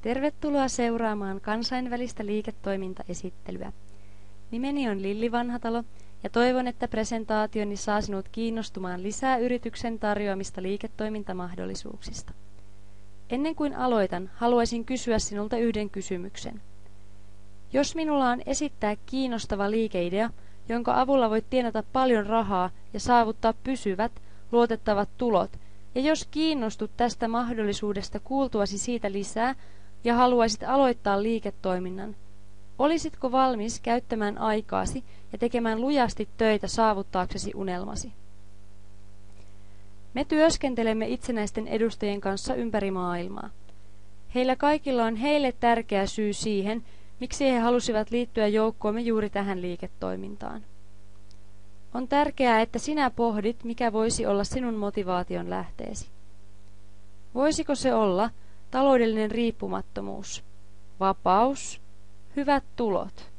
Tervetuloa seuraamaan kansainvälistä liiketoimintaesittelyä. Nimeni on Lilli Vanhatalo ja toivon, että presentaationi saa sinut kiinnostumaan lisää yrityksen tarjoamista liiketoimintamahdollisuuksista. Ennen kuin aloitan, haluaisin kysyä sinulta yhden kysymyksen. Jos minulla on esittää kiinnostava liikeidea, jonka avulla voit tienata paljon rahaa ja saavuttaa pysyvät, luotettavat tulot, ja jos kiinnostut tästä mahdollisuudesta kuultuasi siitä lisää ja haluaisit aloittaa liiketoiminnan, olisitko valmis käyttämään aikaasi ja tekemään lujasti töitä saavuttaaksesi unelmasi? Me työskentelemme itsenäisten edustajien kanssa ympäri maailmaa. Heillä kaikilla on heille tärkeä syy siihen, miksi he halusivat liittyä joukkoomme juuri tähän liiketoimintaan. On tärkeää, että sinä pohdit, mikä voisi olla sinun motivaation lähteesi. Voisiko se olla taloudellinen riippumattomuus, vapaus, hyvät tulot,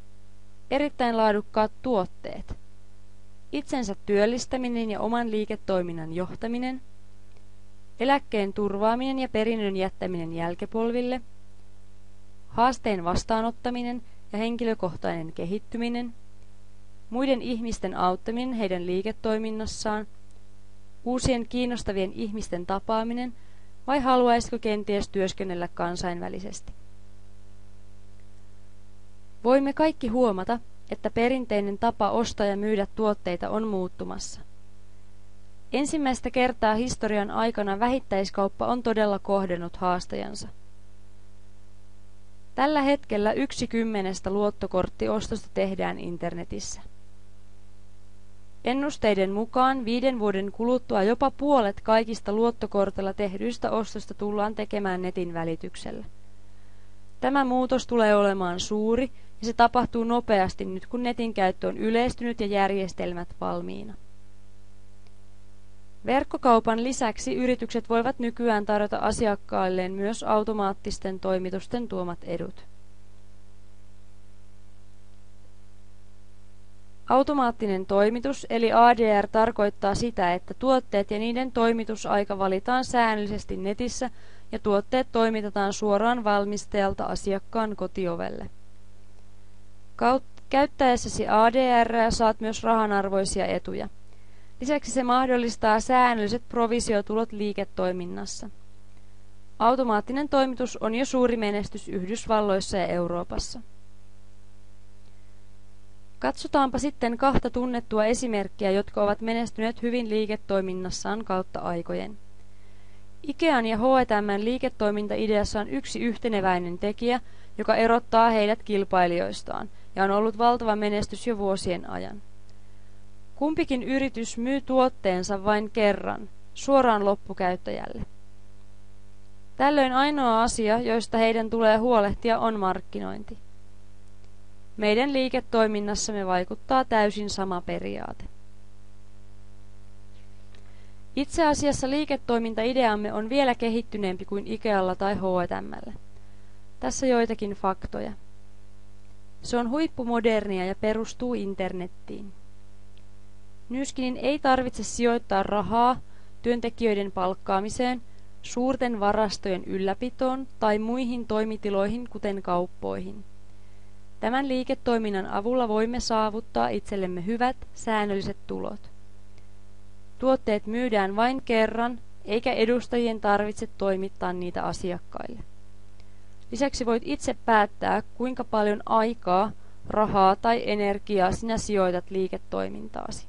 erittäin laadukkaat tuotteet, itsensä työllistäminen ja oman liiketoiminnan johtaminen, eläkkeen turvaaminen ja perinnön jättäminen jälkipolville, haasteen vastaanottaminen ja henkilökohtainen kehittyminen, muiden ihmisten auttaminen heidän liiketoiminnassaan, uusien kiinnostavien ihmisten tapaaminen vai haluaisitko kenties työskennellä kansainvälisesti? Voimme kaikki huomata, että perinteinen tapa ostaa ja myydä tuotteita on muuttumassa. Ensimmäistä kertaa historian aikana vähittäiskauppa on todella kohdannut haastajansa. Tällä hetkellä 1/10 luottokorttiostosta tehdään internetissä. Ennusteiden mukaan 5 vuoden kuluttua jopa puolet kaikista luottokortilla tehdyistä ostosta tullaan tekemään netin välityksellä. Tämä muutos tulee olemaan suuri ja se tapahtuu nopeasti nyt kun netin käyttö on yleistynyt ja järjestelmät valmiina. Verkkokaupan lisäksi yritykset voivat nykyään tarjota asiakkailleen myös automaattisten toimitusten tuomat edut. Automaattinen toimitus eli ADR tarkoittaa sitä, että tuotteet ja niiden toimitusaika valitaan säännöllisesti netissä ja tuotteet toimitetaan suoraan valmistajalta asiakkaan kotiovelle. Käyttäessäsi ADR saat myös rahanarvoisia etuja. Lisäksi se mahdollistaa säännölliset provisiotulot liiketoiminnassa. Automaattinen toimitus on jo suuri menestys Yhdysvalloissa ja Euroopassa. Katsotaanpa sitten 2 tunnettua esimerkkiä, jotka ovat menestyneet hyvin liiketoiminnassaan kautta aikojen. Ikean ja H&M:n liiketoimintaideassa on yksi yhteneväinen tekijä, joka erottaa heidät kilpailijoistaan ja on ollut valtava menestys jo vuosien ajan. Kumpikin yritys myy tuotteensa vain kerran, suoraan loppukäyttäjälle. Tällöin ainoa asia, josta heidän tulee huolehtia, on markkinointi. Meidän liiketoiminnassamme vaikuttaa täysin sama periaate. Itse asiassa liiketoimintaideamme on vielä kehittyneempi kuin Ikealla tai H&M:llä. Tässä joitakin faktoja. Se on huippumodernia ja perustuu internettiin. Nyskinin ei tarvitse sijoittaa rahaa työntekijöiden palkkaamiseen, suurten varastojen ylläpitoon tai muihin toimitiloihin kuten kauppoihin. Tämän liiketoiminnan avulla voimme saavuttaa itsellemme hyvät, säännölliset tulot. Tuotteet myydään vain kerran, eikä edustajien tarvitse toimittaa niitä asiakkaille. Lisäksi voit itse päättää, kuinka paljon aikaa, rahaa tai energiaa sinä sijoitat liiketoimintaasi.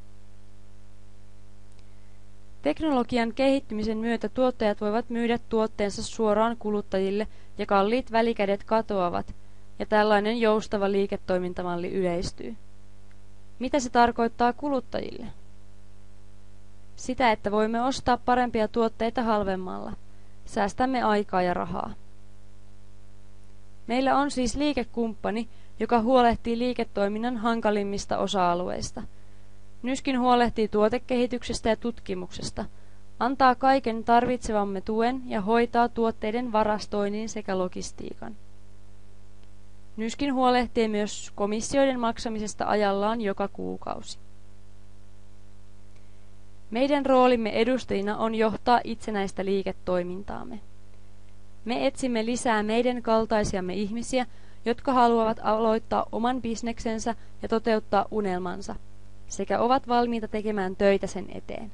Teknologian kehittymisen myötä tuottajat voivat myydä tuotteensa suoraan kuluttajille ja kalliit välikädet katoavat, ja tällainen joustava liiketoimintamalli yleistyy. Mitä se tarkoittaa kuluttajille? Sitä, että voimme ostaa parempia tuotteita halvemmalla. Säästämme aikaa ja rahaa. Meillä on siis liikekumppani, joka huolehtii liiketoiminnan hankalimmista osa-alueista. Nyskin huolehtii tuotekehityksestä ja tutkimuksesta, antaa kaiken tarvitsevamme tuen ja hoitaa tuotteiden varastoinnin sekä logistiikan. Nyskin huolehtii myös komissioiden maksamisesta ajallaan joka kuukausi. Meidän roolimme edustajina on johtaa itsenäistä liiketoimintaamme. Me etsimme lisää meidän kaltaisiamme ihmisiä, jotka haluavat aloittaa oman bisneksensä ja toteuttaa unelmansa, sekä ovat valmiita tekemään töitä sen eteen.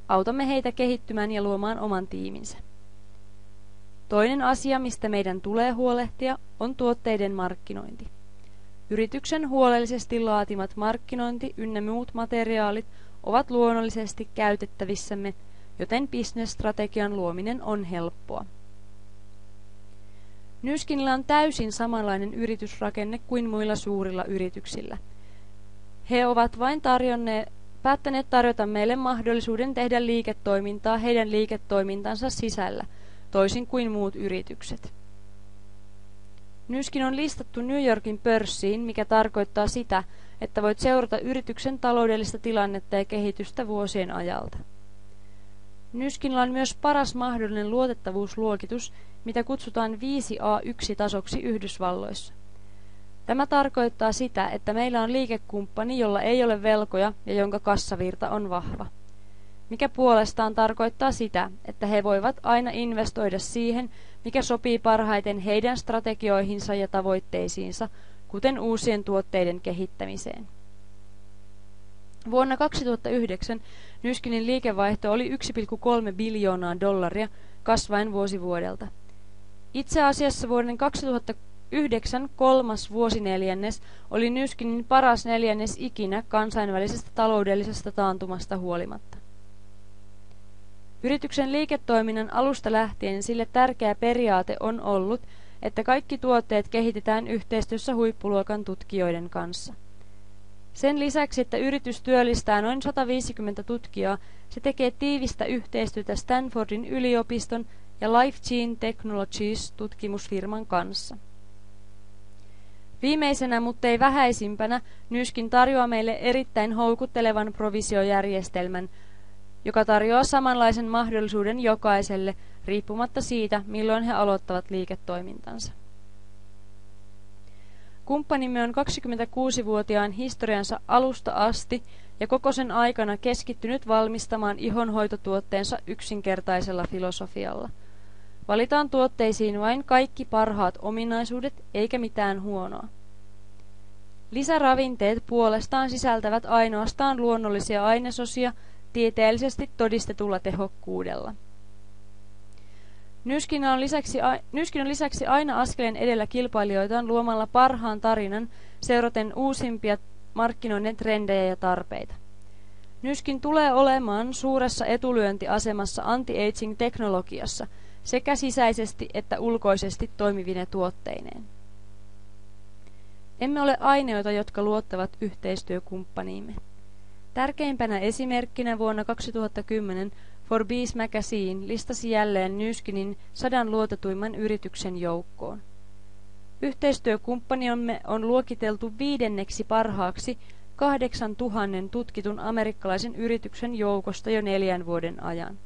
Autamme heitä kehittymään ja luomaan oman tiiminsä. Toinen asia, mistä meidän tulee huolehtia, on tuotteiden markkinointi. Yrityksen huolellisesti laatimat markkinointi ynnä muut materiaalit ovat luonnollisesti käytettävissämme, joten bisnesstrategian luominen on helppoa. Nyskinillä on täysin samanlainen yritysrakenne kuin muilla suurilla yrityksillä. He ovat vain päättäneet tarjota meille mahdollisuuden tehdä liiketoimintaa heidän liiketoimintansa sisällä, toisin kuin muut yritykset. Nyskin on listattu New Yorkin pörssiin, mikä tarkoittaa sitä, että voit seurata yrityksen taloudellista tilannetta ja kehitystä vuosien ajalta. Nyskinillä on myös paras mahdollinen luotettavuusluokitus, mitä kutsutaan 5A1-tasoksi Yhdysvalloissa. Tämä tarkoittaa sitä, että meillä on liikekumppani, jolla ei ole velkoja ja jonka kassavirta on vahva. Mikä puolestaan tarkoittaa sitä, että he voivat aina investoida siihen, mikä sopii parhaiten heidän strategioihinsa ja tavoitteisiinsa, kuten uusien tuotteiden kehittämiseen. Vuonna 2009 Nyskinin liikevaihto oli $1,3 biljoonaa, kasvaen vuosi vuodelta. Itse asiassa vuoden 2009 kolmas vuosineljännes oli Nyskinin paras neljännes ikinä kansainvälisestä taloudellisesta taantumasta huolimatta. Yrityksen liiketoiminnan alusta lähtien sille tärkeä periaate on ollut, että kaikki tuotteet kehitetään yhteistyössä huippuluokan tutkijoiden kanssa. Sen lisäksi, että yritys työllistää noin 150 tutkijaa, se tekee tiivistä yhteistyötä Stanfordin yliopiston ja Life Gene Technologies tutkimusfirman kanssa. Viimeisenä, mutta ei vähäisimpänä, Nyskin tarjoaa meille erittäin houkuttelevan provisiojärjestelmän, joka tarjoaa samanlaisen mahdollisuuden jokaiselle, riippumatta siitä, milloin he aloittavat liiketoimintansa. Kumppanimme on 26-vuotiaan historiansa alusta asti ja koko sen aikana keskittynyt valmistamaan ihonhoitotuotteensa yksinkertaisella filosofialla. Valitaan tuotteisiin vain kaikki parhaat ominaisuudet eikä mitään huonoa. Lisäravinteet puolestaan sisältävät ainoastaan luonnollisia ainesosia tieteellisesti todistetulla tehokkuudella. Nyskin on lisäksi aina askeleen edellä kilpailijoitaan luomalla parhaan tarinan seuraten uusimpia markkinoiden trendejä ja tarpeita. Nyskin tulee olemaan suuressa etulyöntiasemassa anti-aging-teknologiassa sekä sisäisesti että ulkoisesti toimivine tuotteineen. Emme ole ainoita, jotka luottavat yhteistyökumppaniimme. Tärkeimpänä esimerkkinä vuonna 2010 Forbes Magazine listasi jälleen Nyskinin 100 luotetuimman yrityksen joukkoon. Yhteistyökumppaniamme on luokiteltu 5. parhaaksi 8000 tutkitun amerikkalaisen yrityksen joukosta jo 4 vuoden ajan.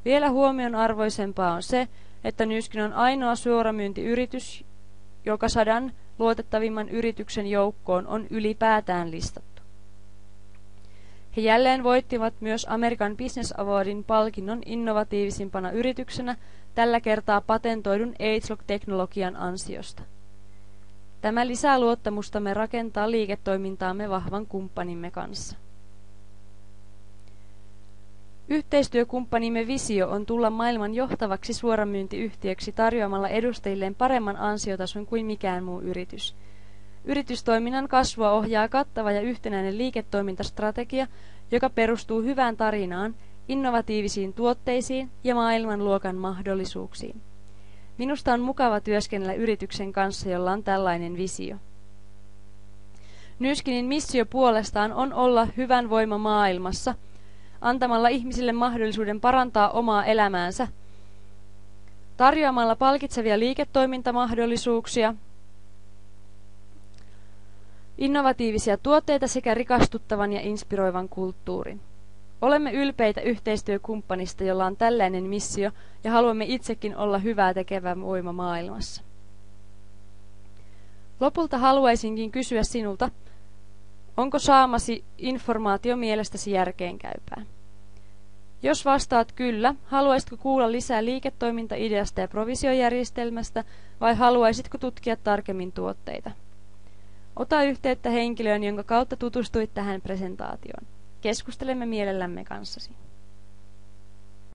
Vielä huomionarvoisempaa on se, että Nyskin on ainoa suoramyyntiyritys, joka 100 luotettavimman yrityksen joukkoon on ylipäätään listattu. He jälleen voittivat myös American Business Awardin palkinnon innovatiivisimpana yrityksenä, tällä kertaa patentoidun AgeLock-teknologian ansiosta. Tämä lisää luottamustamme rakentaa liiketoimintaamme vahvan kumppanimme kanssa. Yhteistyökumppanimme visio on tulla maailman johtavaksi suoramyyntiyhtiöksi tarjoamalla edustajilleen paremman ansiotason kuin mikään muu yritys. Yritystoiminnan kasvua ohjaa kattava ja yhtenäinen liiketoimintastrategia, joka perustuu hyvään tarinaan, innovatiivisiin tuotteisiin ja maailmanluokan mahdollisuuksiin. Minusta on mukava työskennellä yrityksen kanssa, jolla on tällainen visio. Nyskinin missio puolestaan on olla hyvän voima maailmassa, antamalla ihmisille mahdollisuuden parantaa omaa elämäänsä, tarjoamalla palkitsevia liiketoimintamahdollisuuksia, innovatiivisia tuotteita sekä rikastuttavan ja inspiroivan kulttuurin. Olemme ylpeitä yhteistyökumppanista, jolla on tällainen missio, ja haluamme itsekin olla hyvää tekevä voima maailmassa. Lopulta haluaisinkin kysyä sinulta, onko saamasi informaatio mielestäsi järkeenkäypää? Jos vastaat kyllä, haluaisitko kuulla lisää liiketoimintaideasta ja provisiojärjestelmästä vai haluaisitko tutkia tarkemmin tuotteita? Ota yhteyttä henkilöön, jonka kautta tutustuit tähän presentaatioon. Keskustelemme mielellämme kanssasi.